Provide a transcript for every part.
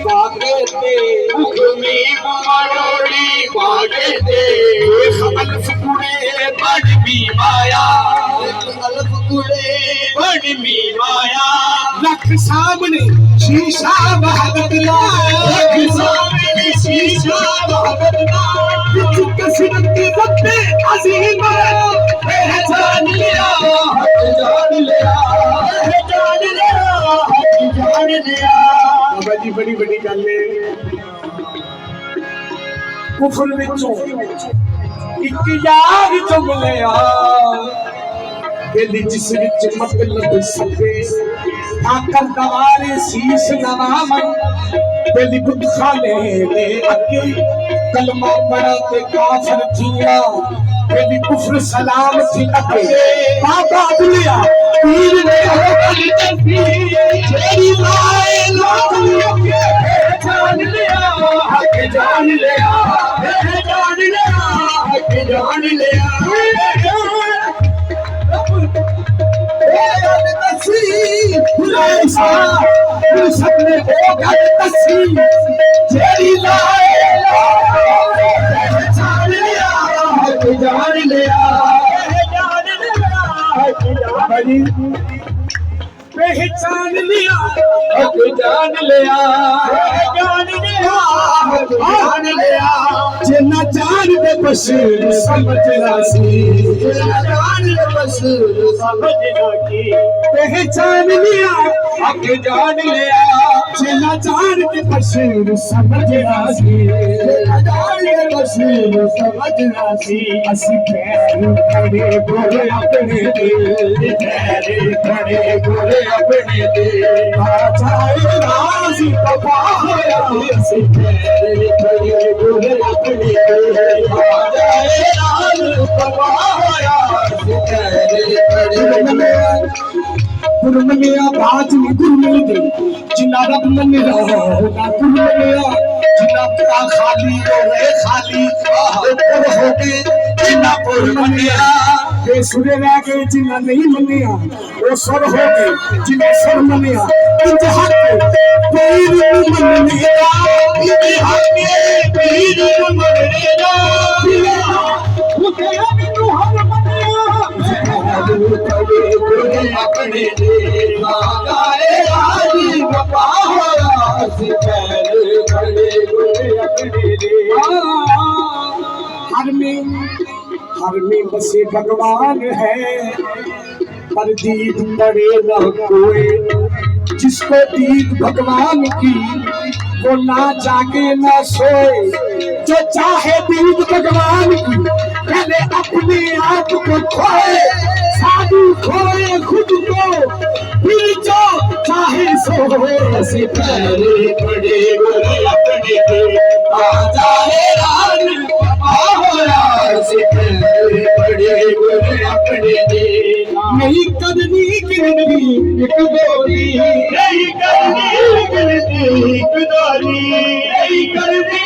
बागे ते हुक्मी मरोड़ी बागे ते अल्फ कुड़े बड़ी माया अल्फ कुड़े बड़ी माया लख सामने शीशा भगत ला लख सामने शीशा भगत ला कसरत के रब्बे अजीम पहचान लिया हक जान लिया पहचान लिया हक जान लिया। बाबा जी बड़ी बड़ी गल है कुफर विचों एक यार जो मिलिया दिल जिस विच मतलब सके आकर दवारे शीश नवामन दिल बुत खाने दे अके कलमा पढ़ा ते काफर जिया दिल कुफर सलाम थी अके बाबा दुनिया पीर ने हो कली तस्वीर तेरी लाए लाखों के जान लिया हक जान लिया जान लिया हक जान लिया। सपने हो गए तस्वीर तेरी लाए जान लिया हक जान लिया जान लिया हक पहचान लिया हक जान लिया जान लिया हक जान लिया जिन्ना जान दे बस समझना सी जिन्ना जान दे बस समझना की पहचान लिया हक जान लिया जिन्ना जान दे बस समझना सी जिन्ना जान दे बस समझना सी असि पैर खड़े बोले अपने दिल पैर खड़े बोले अपने दिल जाए राजी पपा होया असि पैर खड़े बोले अपने दिल जाए राजी पपा होया असि पैर खड़े गुरमनिया बाज नी गुरमल दे जिन्ना रब मन रहा होगा गुरमनिया जिन्ना पूरा खाली होवे खाली ऊपर हो गए जिन्ना गुरमनिया बेसुरे रह गए जिन्ना नहीं मनिया वो सर हो गए जिन्हें सर मनिया इंज हक पीर मननेगा इंज हक पीर मननेगा मुझे अनु हम मनिया अपने देवा गाए राजी बाबा होया से पैर खड़े गोरे अपने देवा हर में बसे भगवान है पर दीद पड़े न कोई जिसको दीद भगवान की वो ना जागे ना सोए जो चाहे दीद भगवान की पहले अपने आप को खोए साधु खोए खुद को फिर जो चाहे सोए से पैरे पड़े गोरे अपने दे आ जाए रान होया से पैरे पड़े गोरे अपने दे नहीं करनी गिरनी एक डोरी नहीं करनी गिरनी एक डोरी नहीं करनी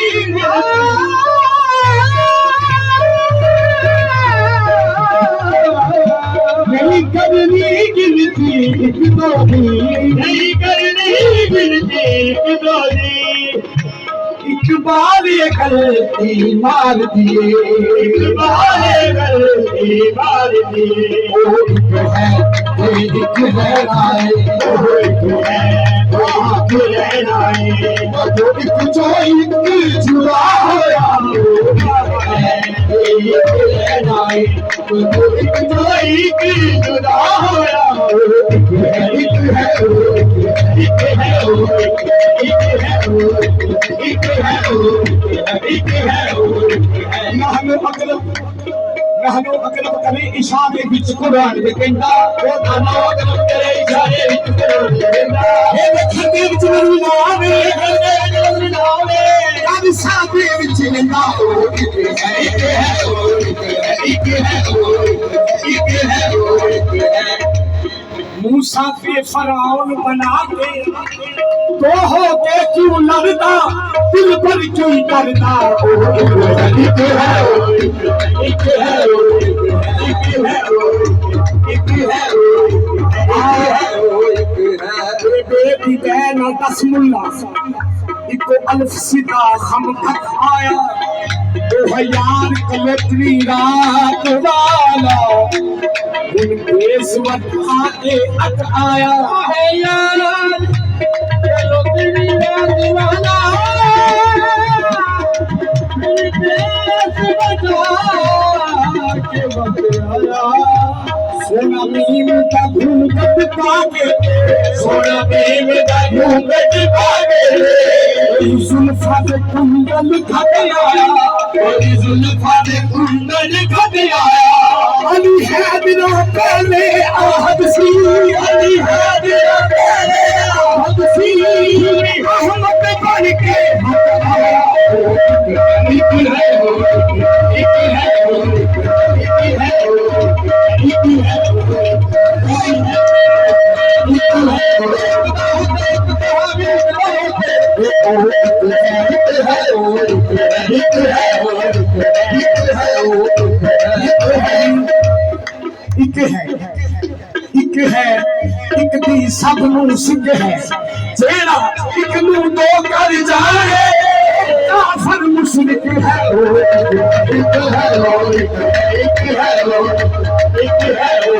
नहीं करनी गिनती एक डोरी नहीं करनी गिनती एक डोरी इकबाल ये गलती मार दिए इकबाल ये गलती मार दिए वो एक है राय वो एक है राय वो एक जो एक जुड़ा होया एक राय वो एक जो एक जुड़ा होया एक है नहनो अकरम करे इशारे विच कुरान दे कहंदा ओ दानो अकरम करे इशारे विच कुरान दे कहंदा ए खंदे विच नावे काद साबे विच नंदा ओ एक है मूसा के फराउन बना के तो हो के क्यों लड़ता दिल पर क्यों करता एक है बेटी बहन दस मुल्ला इको अल्फ सीधा हम खत आया ओ यार कलोत्री रात वाला उन पेशवत आके अट आया है यार कलोत्री रात वाला उन पेशवत आके वक्त आया सोना मीम का घूंघट पाके सोना मीम का घूंघट पाके जुल्फा दे कुंडल घट आया जुल्फा दे कुंडल घट आया अली है दिलों पहले आहद सी अली है दिलों पहले आहद सी अहमद बन के हक आया एक है एक दी सब नूं सिंह है जेड़ा एक नूं दो कर जाए काफर मुशरिक है एक है एक है एक है